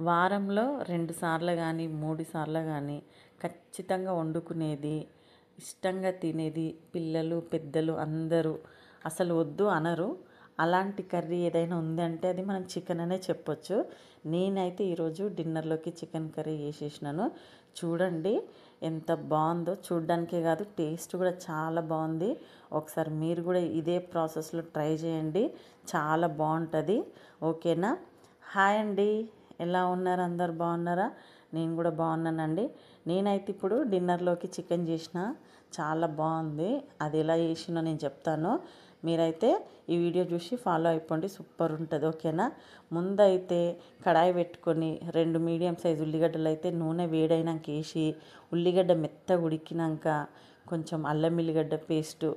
వారంలో 2 సార్లు కానీ 3 సార్లు కానీ ఖచ్చితంగా వండుకునేది, ఇష్టంగా తినేది పిల్లలు పెద్దలు అందరూ అసలు వద్దు అనరు. అలాంటి కర్రీ ఏదైనా ఉందంటే అది మనం చికెన్ అనే చెప్పొచ్చు. నేనైతే ఈరోజు డిన్నర్లోకి చికెన్ కర్రీ చేసేసినాను. చూడండి ఎంత బాగుందో, చూడ్డానికే కాదు టేస్ట్ కూడా చాలా బాగుంది. ఒకసారి మీరు కూడా ఇదే ప్రాసెస్లో ట్రై చేయండి, చాలా బాగుంటుంది. ఓకేనా? హాయ్ అండి, ఎలా ఉన్నారు? అందరు బాగున్నారా? నేను కూడా బాగున్నానండి. నేనైతే ఇప్పుడు డిన్నర్లోకి చికెన్ చేసిన, చాలా బాగుంది. అది ఎలా చేసినో నేను చెప్తాను, మీరైతే ఈ వీడియో చూసి ఫాలో అయిపోండి, సూపర్ ఉంటుంది. ఓకేనా? ముందైతే కడాయి పెట్టుకొని 2 మీడియం సైజు ఉల్లిగడ్డలు అయితే నూనె వేడైనాక వేసి, ఉల్లిగడ్డ మెత్తగా ఉడికినాక కొంచెం అల్లం ఎల్లిగడ్డ పేస్టు,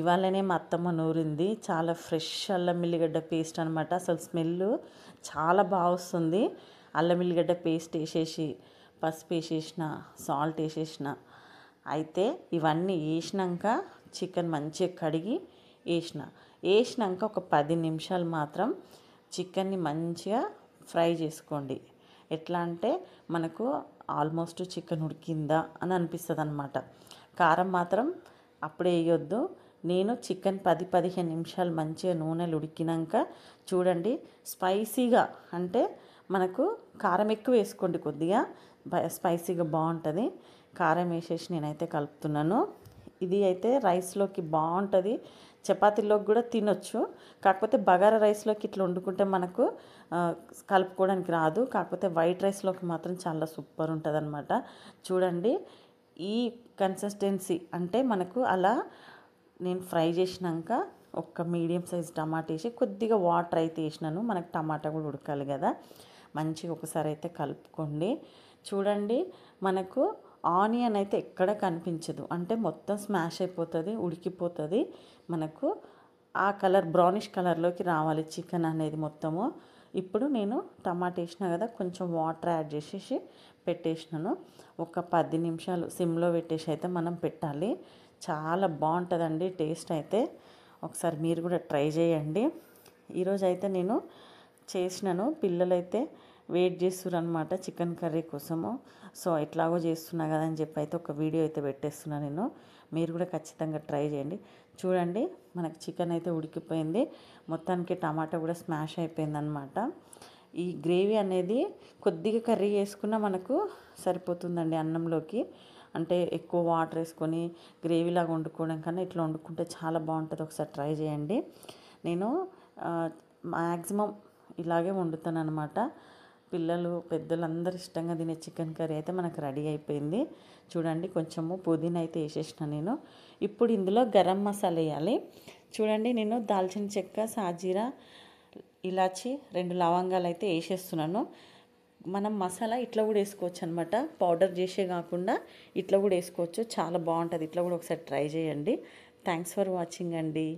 ఇవాళనే మా అత్తమ్మ నూరింది, చాలా ఫ్రెష్ అల్లం ఎల్లిగడ్డ పేస్ట్ అనమాట. అసలు స్మెల్ చాలా బాగా వస్తుంది. అల్లం ఎల్లిగడ్డ పేస్ట్ వేసేసి పసుపు వేసేసిన, సాల్ట్ వేసేసిన. అయితే ఇవన్నీ వేసినాక చికెన్ మంచిగా కడిగి వేసినాక ఒక 10 నిమిషాలు మాత్రం చికెన్ని మంచిగా ఫ్రై చేసుకోండి. ఎట్లా అంటే మనకు ఆల్మోస్ట్ చికెన్ ఉడికిందా అని అనిపిస్తుంది అనమాట. కారం మాత్రం అప్పుడే వేయొద్దు. నేను చికెన్ 10-15 నిమిషాలు మంచిగా నూనెలు ఉడికినాక చూడండి, స్పైసీగా అంటే మనకు కారం ఎక్కువ వేసుకోండి, కొద్దిగా స్పైసీగా బాగుంటుంది. కారం వేసేసి నేనైతే కలుపుతున్నాను. ఇది అయితే రైస్లోకి బాగుంటుంది, చపాతీలోకి కూడా తినొచ్చు. కాకపోతే బగారా రైస్లోకి ఇట్లా వండుకుంటే మనకు కలుపుకోవడానికి రాదు. కాకపోతే వైట్ రైస్లోకి మాత్రం చాలా సూపర్ ఉంటుంది అనమాట. చూడండి ఈ కన్సిస్టెన్సీ అంటే మనకు అలా నేను ఫ్రై చేసినాక ఒక మీడియం సైజ్ టమాటా వేసి కొద్దిగా వాటర్ అయితే వేసినాను, మనకు టమాటా కూడా ఉడకాలి కదా. మంచిగా ఒకసారి అయితే కలుపుకోండి. చూడండి మనకు ఆనియన్ అయితే ఎక్కడ కనిపించదు, అంటే మొత్తం స్మాష్ అయిపోతుంది, ఉడికిపోతుంది. మనకు ఆ కలర్ బ్రౌనిష్ కలర్లోకి రావాలి చికెన్ అనేది మొత్తము. ఇప్పుడు నేను టమాటా వేసినా కదా, కొంచెం వాటర్ యాడ్ చేసేసి పెట్టేసినాను. ఒక 10 నిమిషాలు సిమ్లో పెట్టేసి అయితే మనం పెట్టాలి. చాలా బాగుంటుందండి టేస్ట్ అయితే. ఒకసారి మీరు కూడా ట్రై చేయండి. ఈరోజు అయితే నేను చేసినాను, పిల్లలైతే వెయిట్ చేస్తున్నారు అనమాట చికెన్ కర్రీ కోసము. సో ఎట్లాగో చేస్తున్నా కదా అని చెప్పి అయితే ఒక వీడియో అయితే పెట్టేస్తున్నాను నేను. మీరు కూడా ఖచ్చితంగా ట్రై చేయండి. చూడండి మనకు చికెన్ అయితే ఉడికిపోయింది, మొత్తానికి టమాటా కూడా స్మాష్ అయిపోయింది అనమాట. ఈ గ్రేవీ అనేది కొద్దిగా కర్రీ వేసుకున్నా మనకు సరిపోతుందండి అన్నంలోకి. అంటే ఎక్కువ వాటర్ వేసుకొని గ్రేవీలాగా వండుకోవడం కన్నా ఇట్లా వండుకుంటే చాలా బాగుంటుంది. ఒకసారి ట్రై చేయండి. నేను మ్యాక్సిమం ఇలాగే వండుతాను అనమాట. పిల్లలు పెద్దలు అందరు ఇష్టంగా తినే చికెన్ కర్రీ అయితే మనకు రెడీ అయిపోయింది. చూడండి కొంచెము పుదీనా అయితే వేసేసిన నేను. ఇప్పుడు ఇందులో గరం మసాలా వేయాలి. చూడండి నేను దాల్చిన చెక్క, సాజీరా, ఇలాచి, 2 లవంగాలు అయితే వేసేస్తున్నాను. మనం మసాలా ఇట్లా కూడా వేసుకోవచ్చు అనమాట, పౌడర్ చేసే కాకుండా ఇట్లా కూడా వేసుకోవచ్చు, చాలా బాగుంటుంది. ఇట్లా కూడా ఒకసారి ట్రై చేయండి. థ్యాంక్స్ ఫర్ వాచింగ్ అండి.